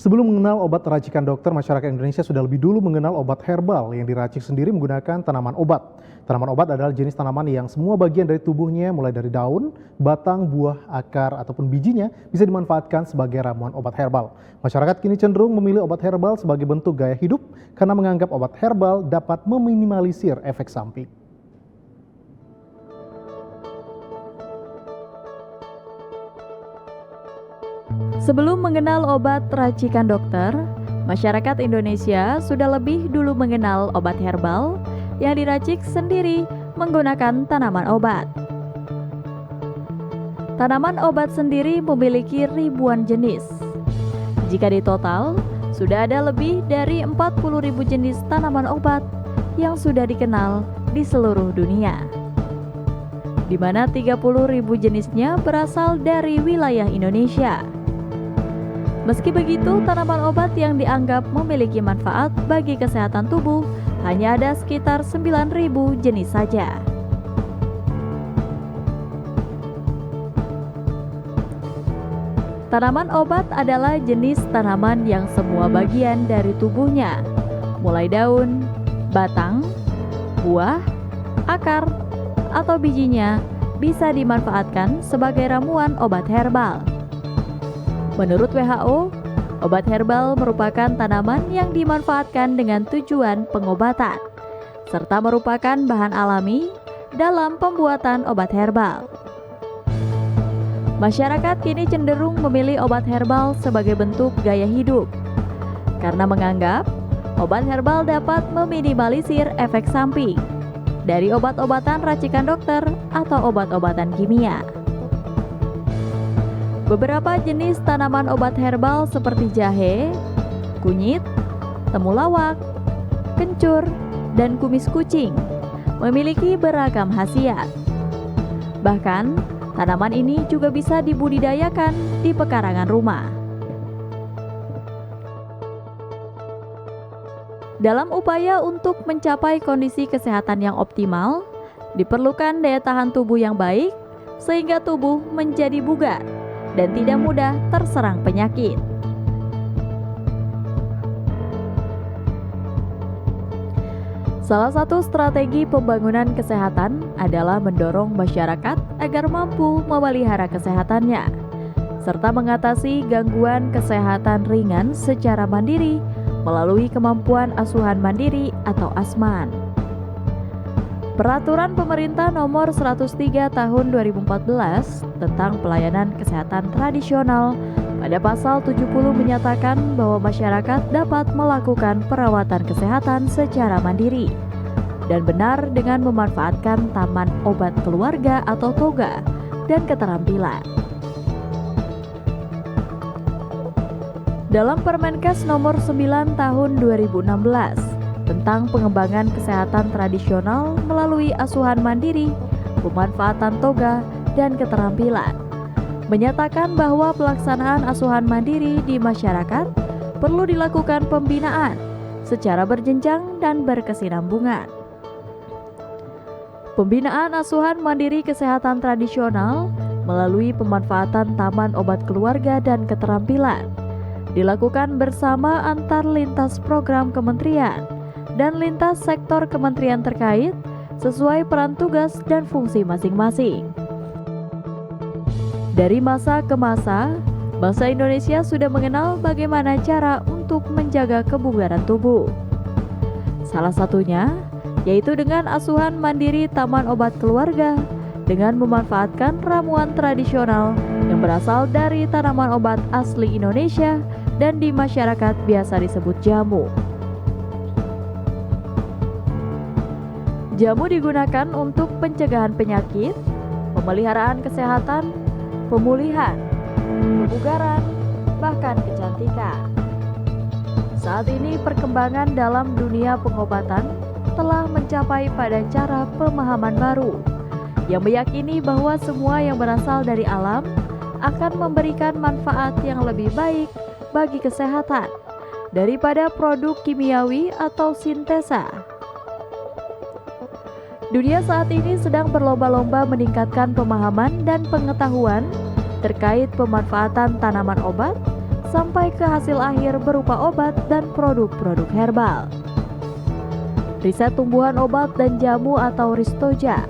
Sebelum mengenal obat racikan dokter, masyarakat Indonesia sudah lebih dulu mengenal obat herbal yang diracik sendiri menggunakan tanaman obat. Tanaman obat adalah jenis tanaman yang semua bagian dari tubuhnya, mulai dari daun, batang, buah, akar, ataupun bijinya, bisa dimanfaatkan sebagai ramuan obat herbal. Masyarakat kini cenderung memilih obat herbal sebagai bentuk gaya hidup karena menganggap obat herbal dapat meminimalisir efek samping. Sebelum mengenal obat racikan dokter, masyarakat Indonesia sudah lebih dulu mengenal obat herbal yang diracik sendiri menggunakan tanaman obat. Tanaman obat sendiri memiliki ribuan jenis. Jika ditotal, sudah ada lebih dari 40.000 jenis tanaman obat yang sudah dikenal di seluruh dunia, di mana 30.000 jenisnya berasal dari wilayah Indonesia. Meski begitu, tanaman obat yang dianggap memiliki manfaat bagi kesehatan tubuh hanya ada sekitar 9.000 jenis saja. Tanaman obat adalah jenis tanaman yang semua bagian dari tubuhnya, mulai daun, batang, buah, akar, atau bijinya bisa dimanfaatkan sebagai ramuan obat herbal. Menurut WHO, obat herbal merupakan tanaman yang dimanfaatkan dengan tujuan pengobatan, serta merupakan bahan alami dalam pembuatan obat herbal. Masyarakat kini cenderung memilih obat herbal sebagai bentuk gaya hidup, karena menganggap obat herbal dapat meminimalisir efek samping dari obat-obatan racikan dokter atau obat-obatan kimia. Beberapa jenis tanaman obat herbal seperti jahe, kunyit, temulawak, kencur, dan kumis kucing memiliki beragam khasiat. Bahkan, tanaman ini juga bisa dibudidayakan di pekarangan rumah. Dalam upaya untuk mencapai kondisi kesehatan yang optimal, diperlukan daya tahan tubuh yang baik sehingga tubuh menjadi bugar dan tidak mudah terserang penyakit. Salah satu strategi pembangunan kesehatan adalah mendorong masyarakat agar mampu memelihara kesehatannya, serta mengatasi gangguan kesehatan ringan secara mandiri melalui kemampuan asuhan mandiri atau ASMAN. Peraturan Pemerintah Nomor 103 Tahun 2014 tentang pelayanan kesehatan tradisional pada pasal 70 menyatakan bahwa masyarakat dapat melakukan perawatan kesehatan secara mandiri dan benar dengan memanfaatkan taman obat keluarga atau toga dan keterampilan. Dalam Permenkes Nomor 9 Tahun 2016 tentang pengembangan kesehatan tradisional melalui asuhan mandiri, pemanfaatan toga, dan keterampilan, menyatakan bahwa pelaksanaan asuhan mandiri di masyarakat perlu dilakukan pembinaan secara berjenjang dan berkesinambungan. Pembinaan asuhan mandiri kesehatan tradisional melalui pemanfaatan taman obat keluarga dan keterampilan dilakukan bersama antar lintas program kementerian dan lintas sektor kementerian terkait sesuai peran tugas dan fungsi masing-masing. Dari masa ke masa, bangsa Indonesia sudah mengenal bagaimana cara untuk menjaga kebugaran tubuh. Salah satunya yaitu dengan asuhan mandiri taman obat keluarga dengan memanfaatkan ramuan tradisional yang berasal dari tanaman obat asli Indonesia dan di masyarakat biasa disebut jamu. Jamu digunakan untuk pencegahan penyakit, pemeliharaan kesehatan, pemulihan, kebugaran, bahkan kecantikan. Saat ini perkembangan dalam dunia pengobatan telah mencapai pada cara pemahaman baru yang meyakini bahwa semua yang berasal dari alam akan memberikan manfaat yang lebih baik bagi kesehatan daripada produk kimiawi atau sintesa. Dunia saat ini sedang berlomba-lomba meningkatkan pemahaman dan pengetahuan terkait pemanfaatan tanaman obat sampai ke hasil akhir berupa obat dan produk-produk herbal. Riset tumbuhan obat dan jamu atau Ristoja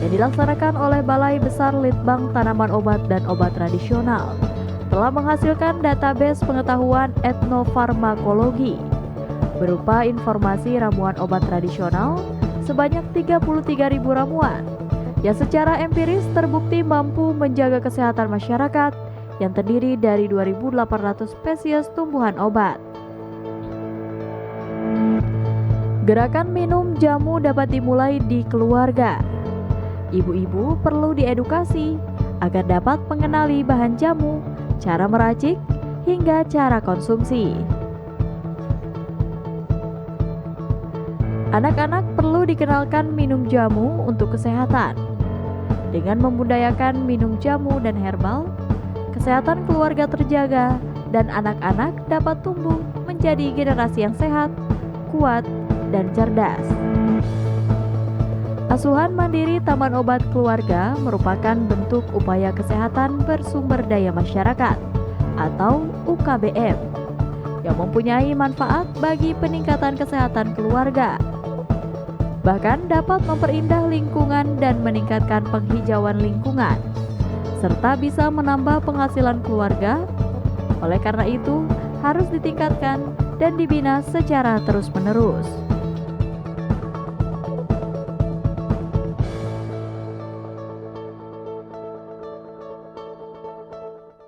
yang dilaksanakan oleh Balai Besar Litbang Tanaman Obat dan Obat Tradisional telah menghasilkan database pengetahuan etnofarmakologi berupa informasi ramuan obat tradisional sebanyak 33.000 ramuan yang secara empiris terbukti mampu menjaga kesehatan masyarakat yang terdiri dari 2.800 spesies tumbuhan obat. Gerakan minum jamu dapat dimulai di keluarga. Ibu-ibu perlu diedukasi agar dapat mengenali bahan jamu, cara meracik, hingga cara konsumsi. Anak-anak perlu dikenalkan minum jamu untuk kesehatan. Dengan membudayakan minum jamu dan herbal, kesehatan keluarga terjaga dan anak-anak dapat tumbuh menjadi generasi yang sehat, kuat, dan cerdas. Asuhan mandiri Taman Obat Keluarga merupakan bentuk upaya kesehatan bersumber daya masyarakat atau UKBM yang mempunyai manfaat bagi peningkatan kesehatan keluarga. Bahkan dapat memperindah lingkungan dan meningkatkan penghijauan lingkungan, serta bisa menambah penghasilan keluarga. Oleh karena itu, harus ditingkatkan dan dibina secara terus-menerus.